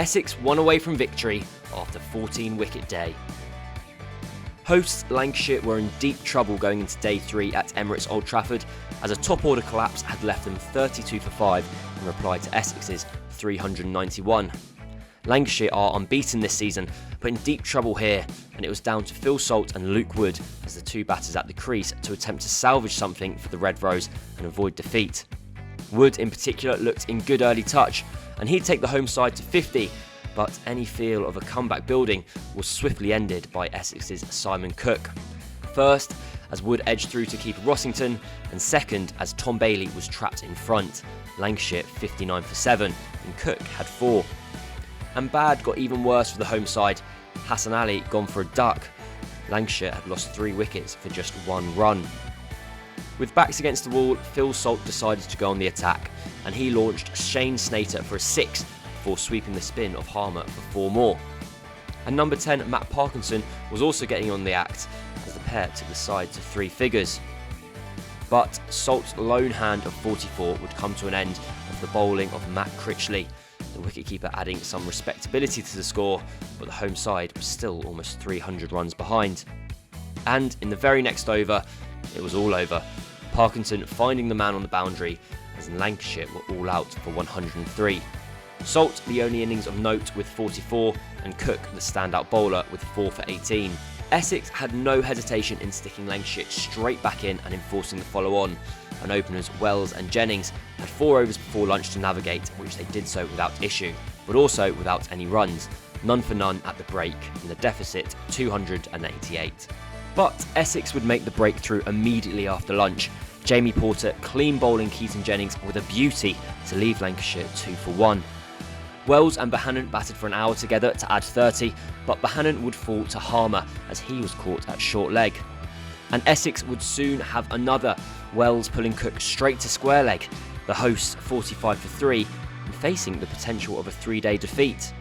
Essex won away from victory after 14-wicket day. Hosts Lancashire were in deep trouble going into day 3 at Emirates Old Trafford, as a top-order collapse had left them 32 for 5 in reply to Essex's 391. Lancashire are unbeaten this season, but in deep trouble here, and it was down to Phil Salt and Luke Wood as the two batters at the crease to attempt to salvage something for the Red Rose and avoid defeat. Wood in particular looked in good early touch, and he'd take the home side to 50, but any feel of a comeback building was swiftly ended by Essex's Simon Cook. First, as Wood edged through to keeper Rossington, and second, as Tom Bailey was trapped in front, Lancashire 59 for 7, and Cook had 4. And bad got even worse for the home side. Hassan Ali gone for a duck. Lancashire had lost 3 wickets for just 1 run. With backs against the wall, Phil Salt decided to go on the attack, and he launched Shane Snater for a 6 before sweeping the spin of Harmer for 4 more. And number 10 Matt Parkinson was also getting on the act, as the pair took the side to 3 figures. But Salt's lone hand of 44 would come to an end with the bowling of Matt Critchley, the wicketkeeper adding some respectability to the score, but the home side was still almost 300 runs behind. And in the very next over, it was all over. Parkinson finding the man on the boundary, as Lancashire were all out for 103. Salt the only innings of note with 44, and Cook the standout bowler with 4 for 18. Essex had no hesitation in sticking Lancashire straight back in and enforcing the follow-on, and openers Wells and Jennings had 4 overs before lunch to navigate, which they did so without issue, but also without any runs, none for none at the break, and the deficit 288. But Essex would make the breakthrough immediately after lunch. Jamie Porter clean bowling Keaton Jennings with a beauty to leave Lancashire 2 for 1. Wells and Bohannon batted for an hour together to add 30, but Bohannon would fall to Harmer as he was caught at short leg. And Essex would soon have another, Wells pulling Cook straight to square leg, the hosts 45 for 3, and facing the potential of a 3-day defeat.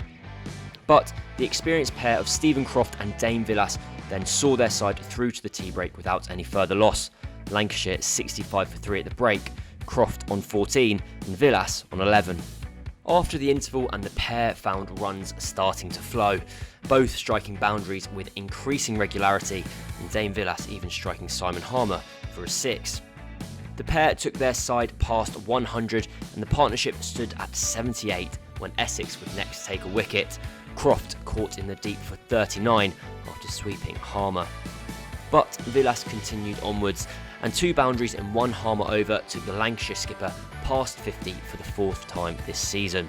But the experienced pair of Stephen Croft and Dane Villas then saw their side through to the tea break without any further loss. Lancashire 65 for 3 at the break, Croft on 14 and Villas on 11. After the interval and the pair found runs starting to flow, both striking boundaries with increasing regularity, and Dane Villas even striking Simon Harmer for a 6. The pair took their side past 100 and the partnership stood at 78 when Essex would next take a wicket. Croft caught in the deep for 39 after sweeping Harmer. But Villas continued onwards, and 2 boundaries in 1 Harmer over took the Lancashire skipper past 50 for the 4th time this season.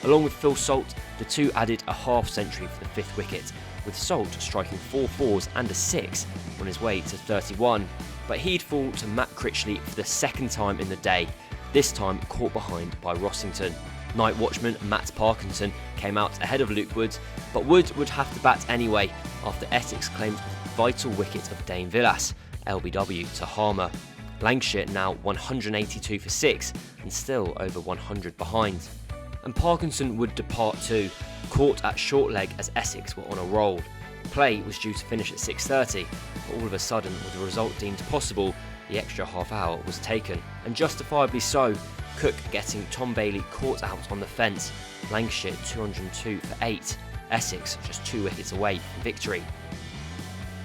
Along with Phil Salt, the two added a half century for the 5th wicket, with Salt striking 4 fours and a 6 on his way to 31. But he'd fall to Matt Critchley for the 2nd time in the day, this time caught behind by Rossington. Night watchman Matt Parkinson came out ahead of Luke Wood, but Wood would have to bat anyway after Essex claimed the vital wicket of Dane Villas, LBW to Harmer. Lancashire now 182 for 6 and still over 100 behind. And Parkinson would depart too, caught at short leg as Essex were on a roll. Play was due to finish at 6:30, but all of a sudden, with the result deemed possible, the extra half hour was taken, and justifiably so. Cook getting Tom Bailey caught out on the fence. Lancashire 202 for 8, Essex just 2 wickets away from victory.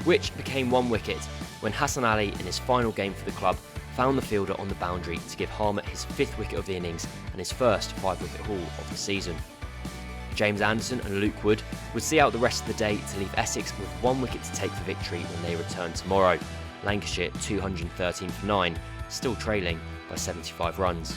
Which became 1 wicket when Hassan Ali, in his final game for the club, found the fielder on the boundary to give Harmer his 5th wicket of the innings and his first 5-wicket haul of the season. James Anderson and Luke Wood would see out the rest of the day to leave Essex with 1 wicket to take for victory when they return tomorrow. Lancashire 213 for 9, still trailing by 75 runs.